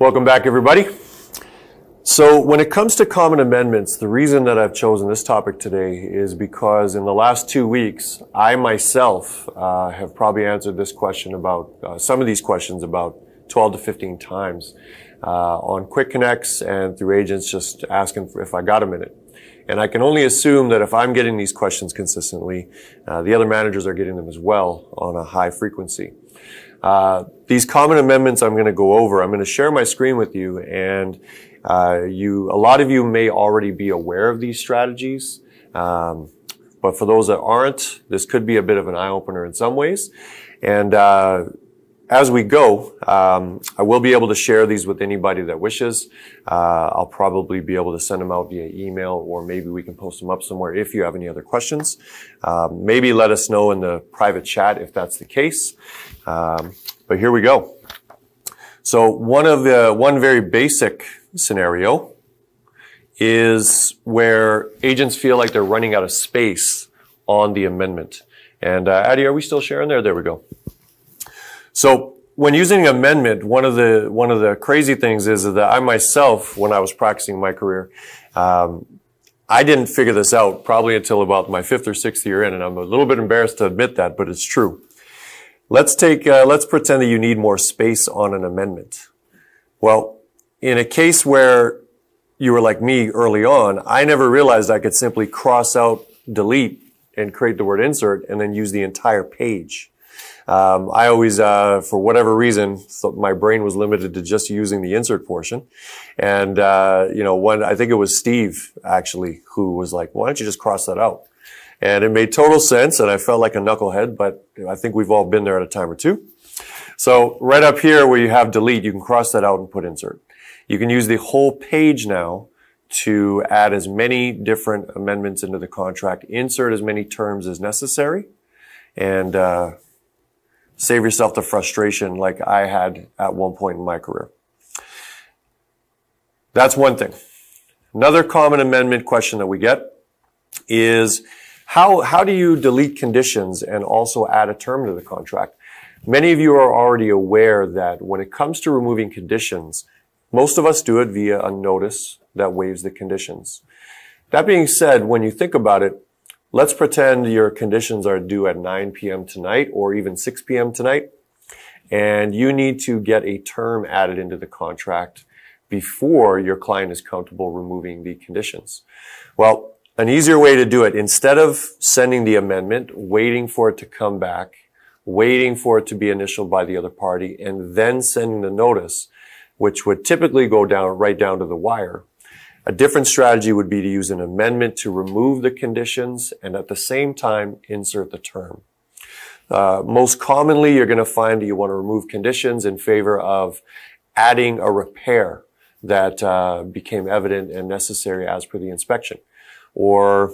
Welcome back, everybody. So when it comes to common amendments, the reason that I've chosen this topic today is because in the last 2 weeks, I myself have probably answered this question about, some of these questions about 12 to 15 times on quick connects and through agents just asking if I got a minute. And I can only assume that if I'm getting these questions consistently, the other managers are getting them as well on a high frequency. These common amendments I'm going to go over. I'm going to share my screen with you, and a lot of you may already be aware of these strategies. But for those that aren't, this could be a bit of an eye-opener in some ways. And as we go, I will be able to share these with anybody that wishes. I'll probably be able to send them out via email, or maybe we can post them up somewhere if you have any other questions. Maybe let us know in the private chat if that's the case. But here we go. So one very basic scenario is where agents feel like they're running out of space on the amendment. And Addie, are we still sharing there? There we go. So when using an amendment, one of the crazy things is that I myself, when I was practicing my career, I didn't figure this out probably until about my 5th or 6th year in, and I'm a little bit embarrassed to admit that, but it's true. Let's pretend that you need more space on an amendment. Well, in a case where you were like me early on, I never realized I could simply cross out delete and create the word insert and then use the entire page. I always, for whatever reason, thought my brain was limited to just using the insert portion. And, I think it was Steve actually who was like, why don't you just cross that out? And it made total sense, and I felt like a knucklehead, but I think we've all been there at a time or two. So right up here where you have delete, you can cross that out and put insert. You can use the whole page now to add as many different amendments into the contract, insert as many terms as necessary, and save yourself the frustration like I had at one point in my career. That's one thing. Another common amendment question that we get is how do you delete conditions and also add a term to the contract? Many of you are already aware that when it comes to removing conditions, most of us do it via a notice that waives the conditions. That being said, when you think about it, let's pretend your conditions are due at 9 p.m. tonight or even 6 p.m. tonight, and you need to get a term added into the contract before your client is comfortable removing the conditions. Well, an easier way to do it, instead of sending the amendment, waiting for it to come back, waiting for it to be initialed by the other party, and then sending the notice, which would typically go right down to the wire, a different strategy would be to use an amendment to remove the conditions and at the same time insert the term. Most commonly, you're going to find that you want to remove conditions in favor of adding a repair that became evident and necessary as per the inspection. Or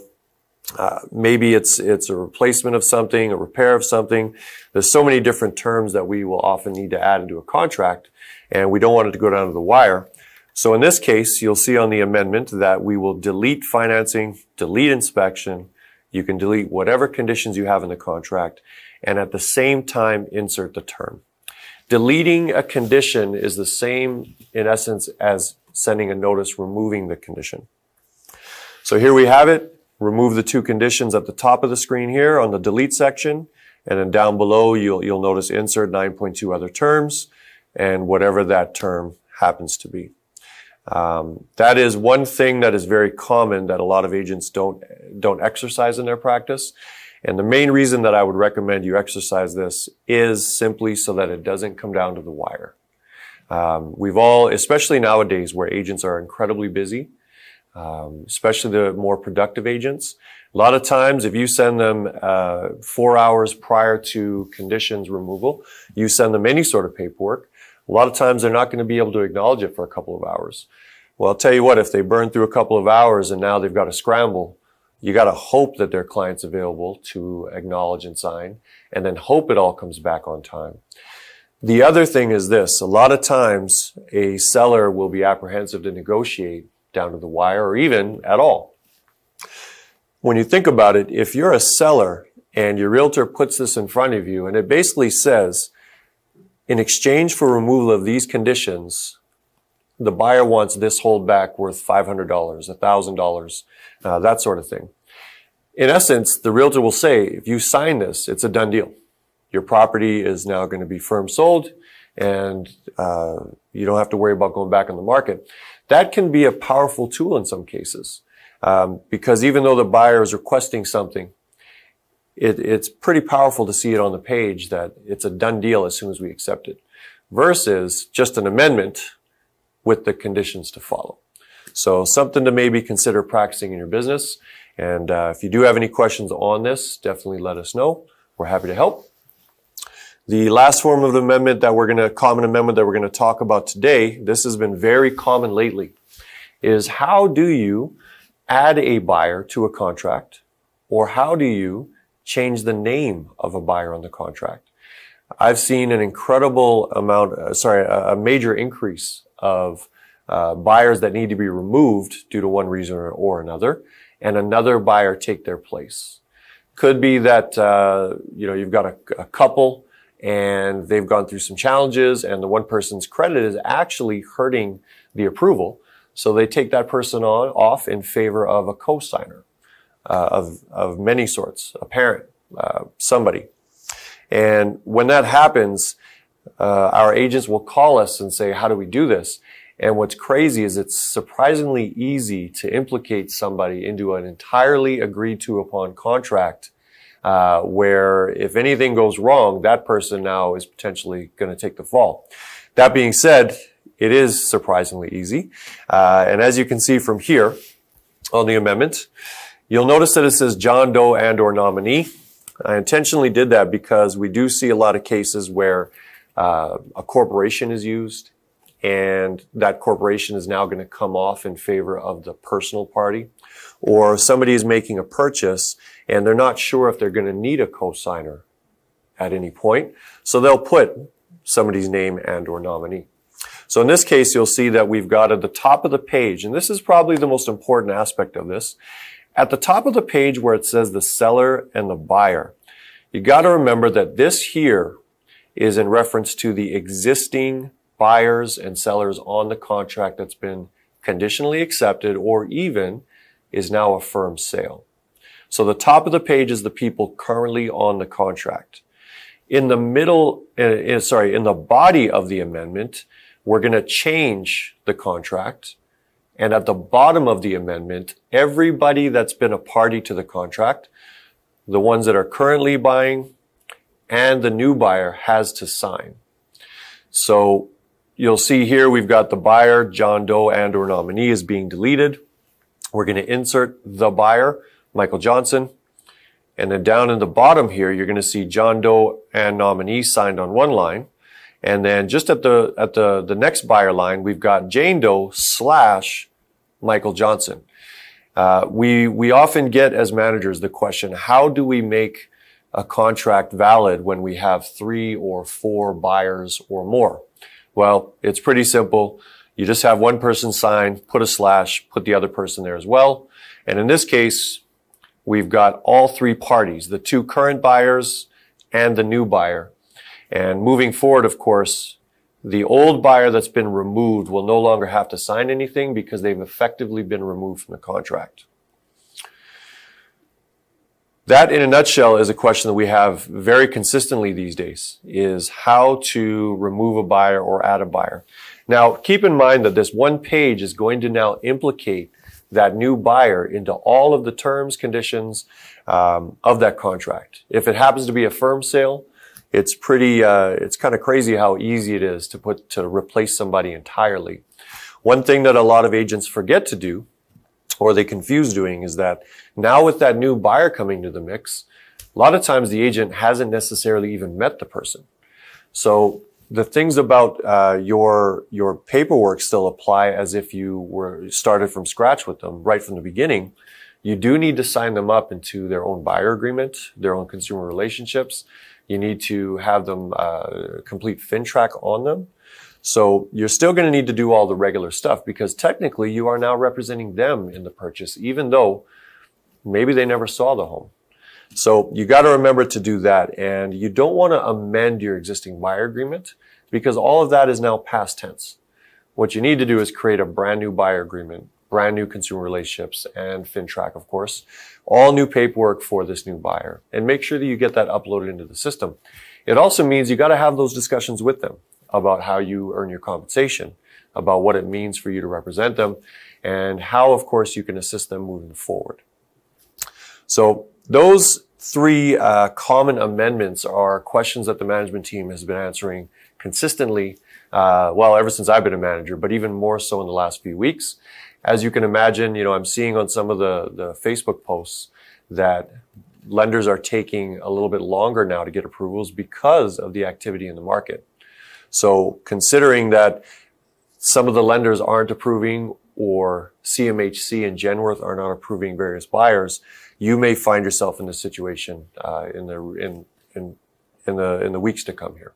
maybe it's a replacement of something, a repair of something. There's so many different terms that we will often need to add into a contract, and we don't want it to go down to the wire. So in this case, you'll see on the amendment that we will delete financing, delete inspection. You can delete whatever conditions you have in the contract, and at the same time, insert the term. Deleting a condition is the same, in essence, as sending a notice removing the condition. So here we have it. Remove the two conditions at the top of the screen here on the delete section, and then down below you'll notice insert 9.2 other terms, and whatever that term happens to be. That is one thing that is very common that a lot of agents don't exercise in their practice. And the main reason that I would recommend you exercise this is simply so that it doesn't come down to the wire. We've all, especially nowadays where agents are incredibly busy, especially the more productive agents, a lot of times if you send them 4 hours prior to conditions removal, you send them any sort of paperwork, a lot of times they're not going to be able to acknowledge it for a couple of hours. Well, I'll tell you what, if they burn through a couple of hours and now they've got to scramble, you got to hope that their client's available to acknowledge and sign, and then hope it all comes back on time. The other thing is this: a lot of times a seller will be apprehensive to negotiate down to the wire or even at all. When you think about it, if you're a seller and your realtor puts this in front of you and it basically says, in exchange for removal of these conditions, the buyer wants this holdback worth $500, $1,000, that sort of thing. In essence, the realtor will say, if you sign this, it's a done deal. Your property is now going to be firm sold, and you don't have to worry about going back on the market. That can be a powerful tool in some cases, because even though the buyer is requesting something, it's pretty powerful to see it on the page that it's a done deal as soon as we accept it, versus just an amendment with the conditions to follow. So something to maybe consider practicing in your business. And if you do have any questions on this, definitely let us know. We're happy to help. The last form of amendment common amendment that we're going to talk about today, this has been very common lately, is how do you add a buyer to a contract, or how do you change the name of a buyer on the contract? I've seen an incredible a major increase of buyers that need to be removed due to one reason or another, and another buyer take their place. Could be that you've got a couple and they've gone through some challenges, and the one person's credit is actually hurting the approval, so they take that person off in favor of a co-signer of many sorts, a parent, somebody. And when that happens, our agents will call us and say, how do we do this? And what's crazy is it's surprisingly easy to implicate somebody into an entirely agreed to upon contract, where if anything goes wrong, that person now is potentially going to take the fall. That being said, it is surprisingly easy. And as you can see from here on the amendment, you'll notice that it says John Doe and or nominee. I intentionally did that because we do see a lot of cases where a corporation is used, and that corporation is now going to come off in favor of the personal party. Or somebody is making a purchase and they're not sure if they're going to need a co-signer at any point, so they'll put somebody's name and or nominee. So in this case, you'll see that we've got at the top of the page, and this is probably the most important aspect of this, at the top of the page where it says the seller and the buyer, you got to remember that this here is in reference to the existing buyers and sellers on the contract that's been conditionally accepted or even is now a firm sale. So the top of the page is the people currently on the contract. In the middle, in the body of the amendment, we're going to change the contract. And at the bottom of the amendment, everybody that's been a party to the contract, the ones that are currently buying and the new buyer, has to sign. So you'll see here we've got the buyer, John Doe and or nominee, is being deleted. We're going to insert the buyer, Michael Johnson. And then down in the bottom here, you're going to see John Doe and nominee signed on one line. And then just at the next buyer line, we've got Jane Doe / Michael Johnson. We often get as managers the question, how do we make a contract valid when we have 3 or 4 buyers or more? Well, it's pretty simple. You just have one person sign, put a /, put the other person there as well. And in this case, we've got all 3 parties, the 2 current buyers and the new buyer. And moving forward, of course, the old buyer that's been removed will no longer have to sign anything because they've effectively been removed from the contract. That, in a nutshell, is a question that we have very consistently these days, is how to remove a buyer or add a buyer. Now, keep in mind that this one page is going to now implicate that new buyer into all of the terms, conditions of that contract. If it happens to be a firm sale, it's kind of crazy how easy it is to replace somebody entirely. One thing that a lot of agents forget to do, or they confuse doing, is that now with that new buyer coming to the mix, a lot of times the agent hasn't necessarily even met the person. So the things about your paperwork still apply as if you were started from scratch with them right from the beginning. You do need to sign them up into their own buyer agreement, their own consumer relationships. You need to have them complete FinTrack on them. So you're still going to need to do all the regular stuff because technically you are now representing them in the purchase, even though maybe they never saw the home. So you got to remember to do that. And you don't want to amend your existing buyer agreement because all of that is now past tense. what you need to do is create a brand new buyer agreement, brand new consumer relationships, and FinTrack, of course, all new paperwork for this new buyer, and make sure that you get that uploaded into the system. It also means you got to have those discussions with them about how you earn your compensation, about what it means for you to represent them, and how, of course, you can assist them moving forward. So those three common amendments are questions that the management team has been answering consistently, well, ever since I've been a manager, but even more so in the last few weeks. As you can imagine, I'm seeing on some of the Facebook posts that lenders are taking a little bit longer now to get approvals because of the activity in the market. So considering that some of the lenders aren't approving, or CMHC and Genworth are not approving various buyers, you may find yourself in this situation in the weeks to come here.